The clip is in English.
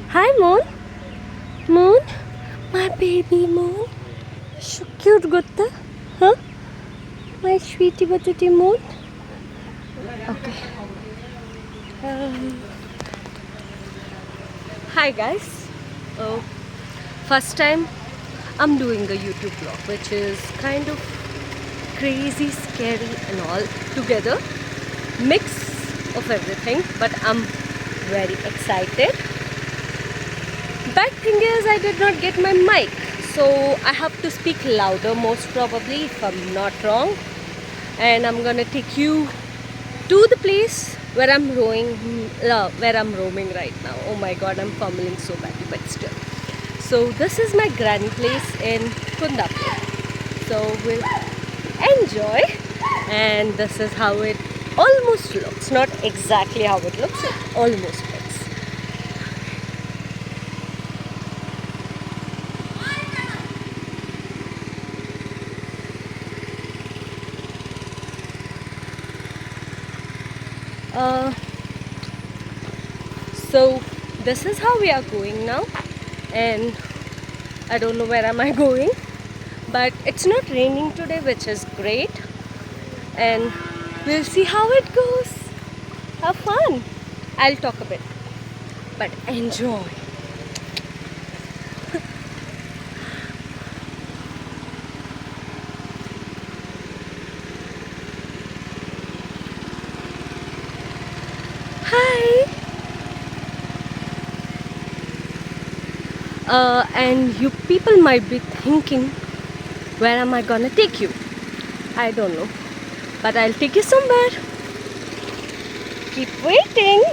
Hi, Moon. Moon, my baby Moon. So cute, Gutta. Huh? My sweetie patootie Moon. Okay. Um, Hi, guys. Uh, First time I'm doing a YouTube vlog, which is kind of crazy, scary, and all together. Mix of everything, but I'm very excited. Bad thing is I did not get my mic, so I have to speak louder most probably if I'm not wrong. And I'm gonna take you to the place where where I'm roaming right now. Oh my god, I'm fumbling so badly, but still. So this is my granny place in Kundapur. So we'll enjoy, and this is how it almost looks. Not exactly how it looks, it almost looks. Uh, so this is how we are going now, and I don't know where am I going, but it's not raining today, which is great, and we'll see how it goes. Have fun. I'll talk a bit, but enjoy. Hi. And you people might be thinking, where am I gonna take you? I don't know, but I'll take you somewhere. Keep waiting.